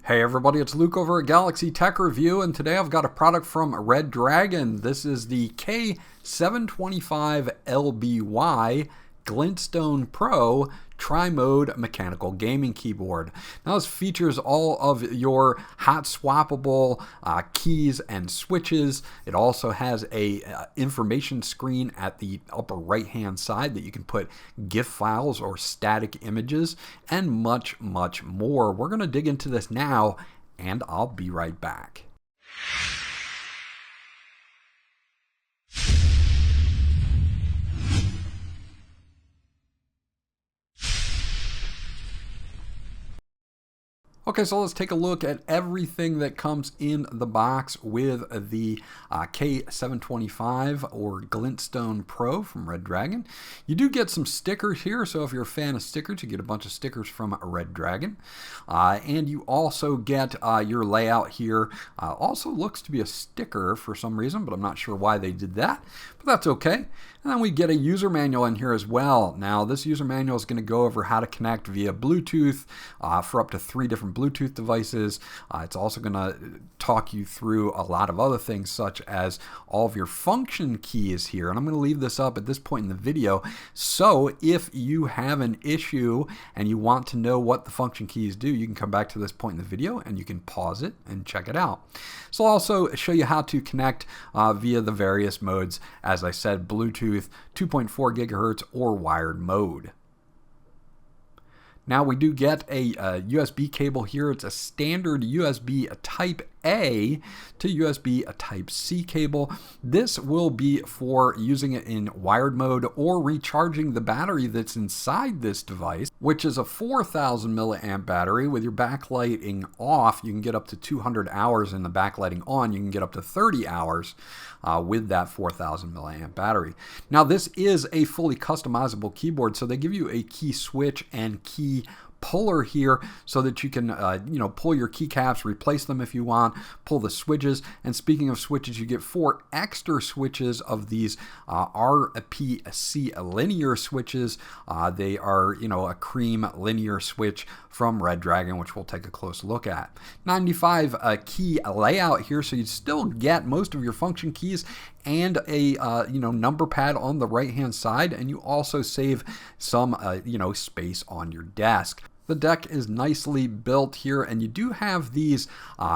Hey everybody, it's Luke over at Galaxy Tech Review, and today I've got a product from Redragon. This is the K725LBY Glintstone Pro Tri-Mode Mechanical Gaming Keyboard. Now this features all of your hot-swappable keys and switches. It also has a information screen at the upper right-hand side that you can put GIF files or static images, and much, much more. We're going to dig into this now, and I'll be right back. Okay, so let's take a look at everything that comes in the box with the K725 or Glintstone Pro from Redragon. You do get some stickers here, so if you're a fan of stickers, you get a bunch of stickers from Redragon. And you also get your layout here. Also looks to be a sticker for some reason, but I'm not sure why they did that, but that's okay. And then we get a user manual in here as well. Now, this user manual is going to go over how to connect via Bluetooth for up to 3 different Bluetooth devices. It's also going to talk you through a lot of other things, such as all of your function keys here. And I'm going to leave this up at this point in the video. So if you have an issue and you want to know what the function keys do, you can come back to this point in the video and you can pause it and check it out. So I'll also show you how to connect via the various modes. As I said, Bluetooth, 2.4 gigahertz, or wired mode. Now we do get a USB cable here. It's a standard USB Type A to USB Type C cable. This will be for using it in wired mode or recharging the battery that's inside this device, which is a 4,000 milliamp battery. With your backlighting off, you can get up to 200 hours, and the backlighting on, you can get up to 30 hours with that 4,000 milliamp battery. Now this is a fully customizable keyboard, so they give you a key switch and key puller here so that you can pull your keycaps, replace them if you want, pull the switches. And speaking of switches, you get 4 extra switches of these RPC linear switches. They are a cream linear switch from Redragon, which we'll take a close look at. 95 key layout here, so you still get most of your function keys and a number pad on the right hand side, and you also save some space on your desk. The deck is nicely built here, and you do have these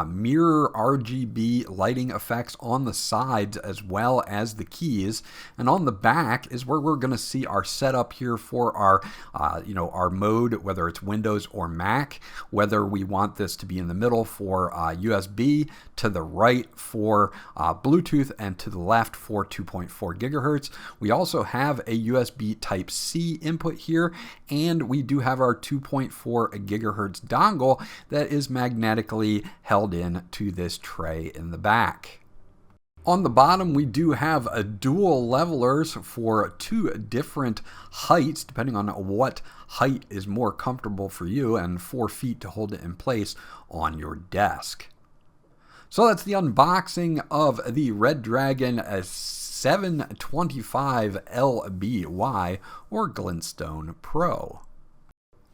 mirror RGB lighting effects on the sides as well as the keys. And on the back is where we're going to see our setup here for our our mode, whether it's Windows or Mac, whether we want this to be in the middle for USB, to the right for Bluetooth, and to the left for 2.4 gigahertz. We also have a USB Type C input here, and we do have our 2.4 gigahertz dongle that is magnetically held in to this tray in the back. On the bottom, we do have a dual levelers for 2 different heights, depending on what height is more comfortable for you, and 4 feet to hold it in place on your desk. So that's the unboxing of the Redragon 725LBY or Glintstone Pro.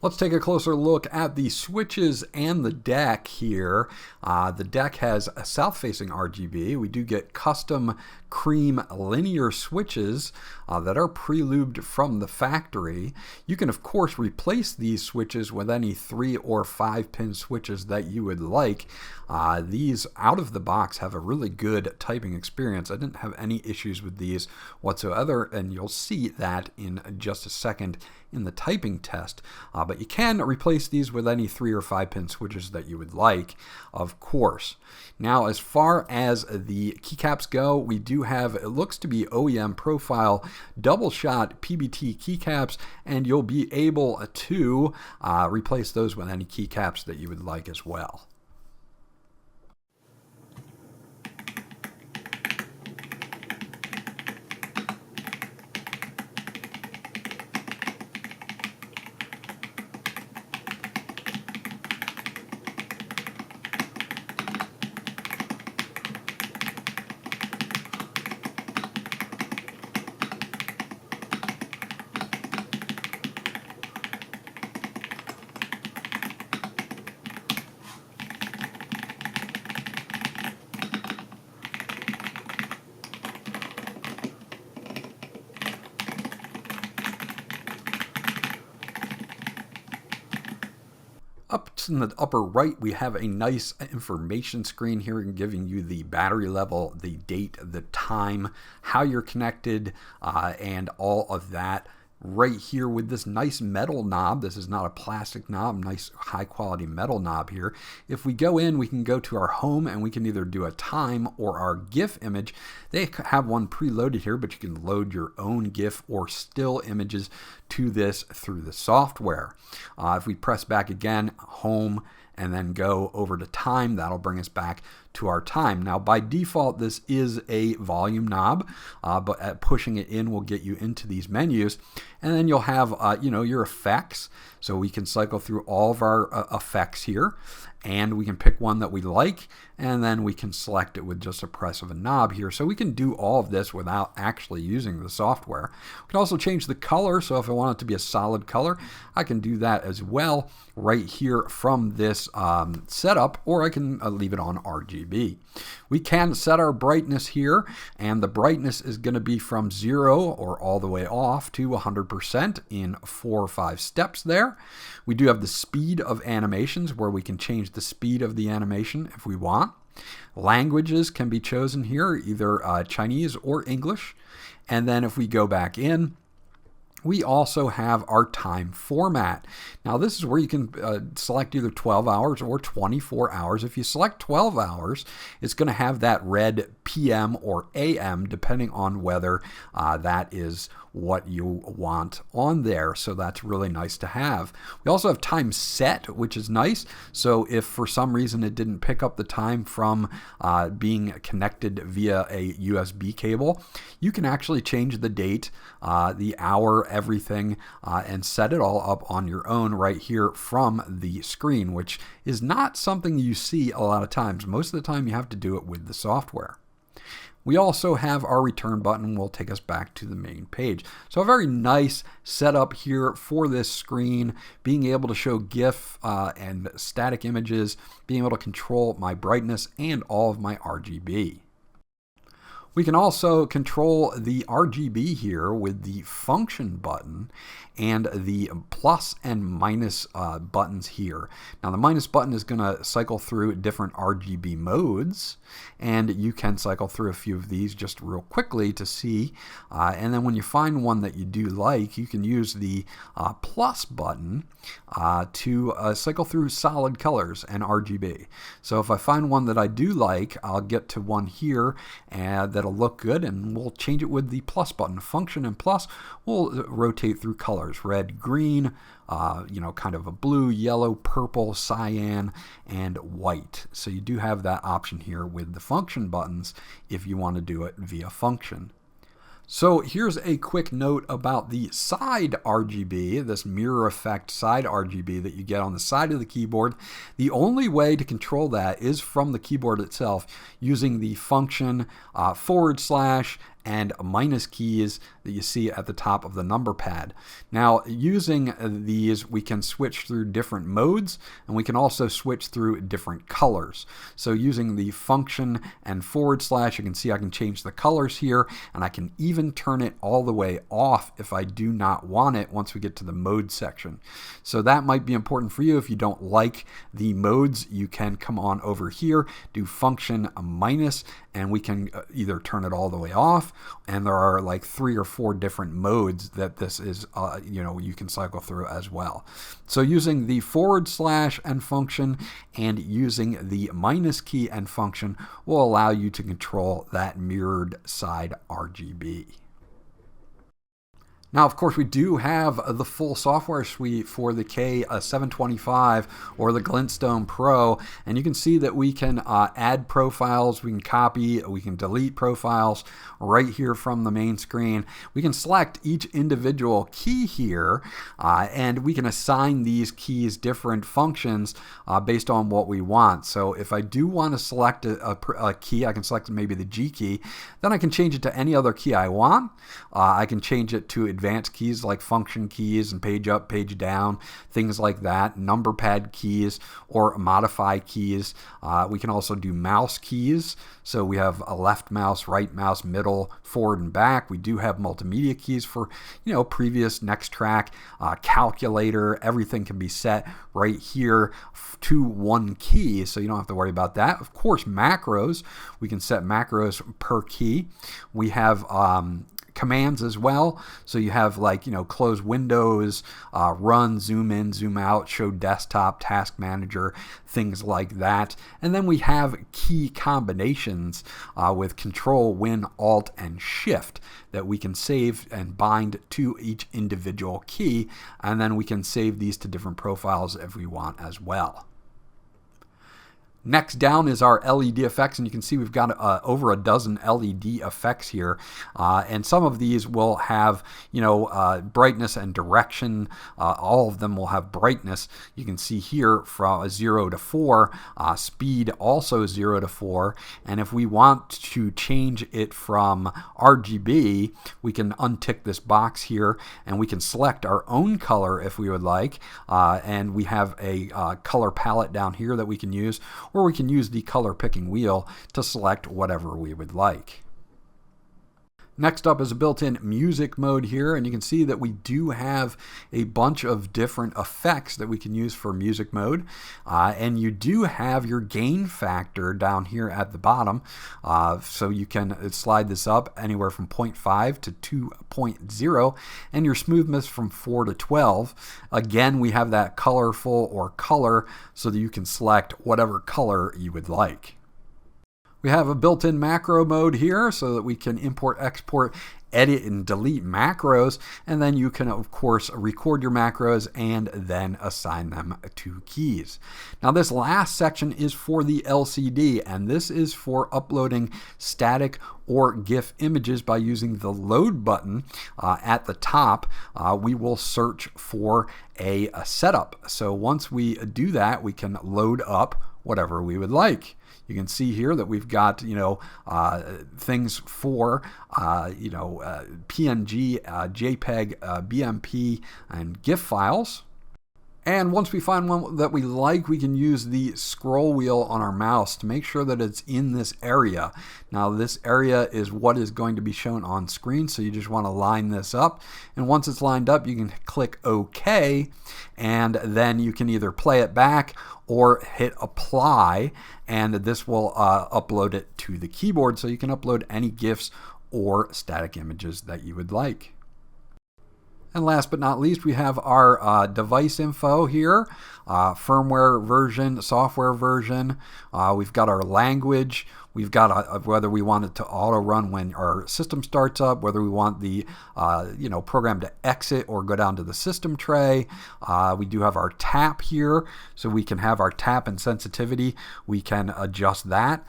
Let's take a closer look at the switches and the deck here. The deck has a south-facing RGB. We do get custom cream linear switches that are pre-lubed from the factory. You can, of course, replace these switches with any 3 or 5 pin switches that you would like. These out of the box have a really good typing experience. I didn't have any issues with these whatsoever, and you'll see that in just a second in the typing test. But you can replace these with any 3 or 5 pin switches that you would like, of course. Now, as far as the keycaps go, we do have, it looks to be OEM profile double shot PBT keycaps, and you'll be able to replace those with any keycaps that you would like as well. Just in the upper right, we have a nice information screen here giving you the battery level, the date, the time, how you're connected, and all of that. Right here with this nice metal knob. This is not a plastic knob, nice high quality metal knob here. If we go in, we can go to our home and we can either do a time or our GIF image. They have one preloaded here, but you can load your own GIF or still images to this through the software. If we press back again, home, and then go over to time, that'll bring us back to our time. Now, by default, this is a volume knob, but pushing it in will get you into these menus. And then you'll have, your effects. So we can cycle through all of our effects here, and we can pick one that we like, and then we can select it with just a press of a knob here. So we can do all of this without actually using the software. We can also change the color. So if I want it to be a solid color, I can do that as well right here from this setup, or I can leave it on RGB. We can set our brightness here, and the brightness is going to be from 0 or all the way off to 100% in 4 or 5 steps there. We do have the speed of animations, where we can change the speed of the animation if we want. Languages can be chosen here, either Chinese or English. And then if we go back in, we also have our time format. Now this is where you can select either 12 hours or 24 hours. If you select 12 hours, it's going to have that red PM or AM depending on whether that is what you want on there. So that's really nice to have. We also have time set, which is nice. So if for some reason it didn't pick up the time from being connected via a USB cable, you can actually change the date, the hour, everything, and set it all up on your own right here from the screen, which is not something you see a lot of times. Most of the time you have to do it with the software. We also have our return button, will take us back to the main page. So a very nice setup here for this screen, being able to show GIF and static images, being able to control my brightness and all of my RGB. We can also control the RGB here with the function button and the plus and minus buttons here. Now the minus button is going to cycle through different RGB modes, and you can cycle through a few of these just real quickly to see. And then when you find one that you do like, you can use the plus button to cycle through solid colors and RGB. So if I find one that I do like, I'll get to one here and that'll look good, and we'll change it with the plus button. Function and plus will rotate through colors: red, green, kind of a blue, yellow, purple, cyan, and white. So you do have that option here with the function buttons if you want to do it via function. So here's a quick note about the side RGB, this mirror effect side RGB that you get on the side of the keyboard. The only way to control that is from the keyboard itself using the function / and minus keys that you see at the top of the number pad. Now using these, we can switch through different modes, and we can also switch through different colors. So using the function and / you can see I can change the colors here, and I can even turn it all the way off if I do not want it once we get to the mode section. So that might be important for you. If you don't like the modes, you can come on over here, do function minus, and we can either turn it all the way off, and there are like 3 or 4 different modes that this is, you can cycle through as well. So using the / and function and using the minus key and function will allow you to control that mirrored side RGB. Now, of course, we do have the full software suite for the K725 or the Glintstone Pro, and you can see that we can add profiles, we can copy, we can delete profiles right here from the main screen. We can select each individual key here, and we can assign these keys different functions based on what we want. So if I do want to select a key, I can select maybe the G key, then I can change it to any other key I want. I can change it to advanced keys like function keys and page up, page down, things like that, number pad keys or modify keys. We can also do mouse keys. So we have a left mouse, right mouse, middle, forward and back. We do have multimedia keys for, previous, next track, calculator. Everything can be set right here to one key, so you don't have to worry about that. Of course, macros. We can set macros per key. We have commands as well. So you have close windows, run, zoom in, zoom out, show desktop, task manager, things like that. And then we have key combinations with Control, Win, Alt, and Shift that we can save and bind to each individual key. And then we can save these to different profiles if we want as well. Next down is our LED effects, and you can see we've got over a dozen LED effects here, and some of these will have brightness and direction. All of them will have brightness. You can see here from 0 to 4, speed also 0 to 4, and if we want to change it from RGB, we can untick this box here and we can select our own color if we would like, and we have a color palette down here that we can use, or we can use the color picking wheel to select whatever we would like. Next up is a built-in music mode here, and you can see that we do have a bunch of different effects that we can use for music mode, and you do have your gain factor down here at the bottom, so you can slide this up anywhere from 0.5 to 2.0, and your smoothness from 4 to 12. Again, we have that colorful or color so that you can select whatever color you would like. We have a built-in macro mode here so that we can import, export, edit, and delete macros, and then you can of course record your macros and then assign them to keys. Now this last section is for the LCD, and this is for uploading static or GIF images by using the load button at the top. We will search for a setup. So once we do that, we can load up whatever we would like. You can see here that we've got, things for, PNG, JPEG, BMP, and GIF files. And once we find one that we like, we can use the scroll wheel on our mouse to make sure that it's in this area. Now this area is what is going to be shown on screen, so you just want to line this up. And once it's lined up, you can click OK, and then you can either play it back or hit apply, and this will upload it to the keyboard, so you can upload any GIFs or static images that you would like. And last but not least, we have our device info here, firmware version, software version. We've got our language. We've got whether we want it to auto run when our system starts up, whether we want the program to exit or go down to the system tray. We do have our tap here, so we can have our tap and sensitivity. We can adjust that.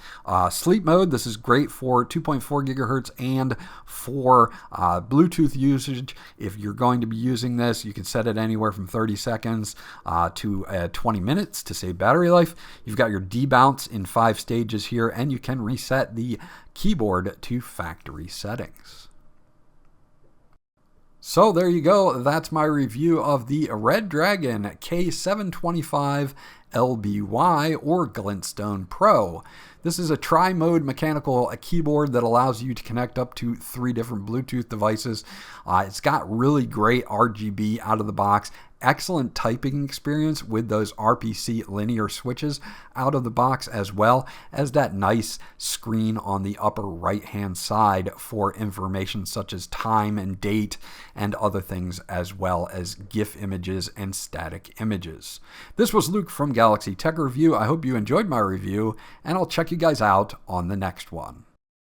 Sleep mode, this is great for 2.4 gigahertz and for Bluetooth usage. If you're going to be using this, you can set it anywhere from 30 seconds to 20 minutes to save battery life. You've got your debounce in 5 stages here, and you can reset the keyboard to factory settings. So there you go. That's my review of the Redragon K725LBY or Glintstone Pro. This is a tri-mode mechanical keyboard that allows you to connect up to 3 different Bluetooth devices. It's got really great RGB out of the box. Excellent typing experience with those RPC linear switches out of the box, as well as that nice screen on the upper right hand side for information such as time and date and other things, as well as GIF images and static images. This was Luke from Galaxy Tech Review. I hope you enjoyed my review, and I'll check you guys out on the next one.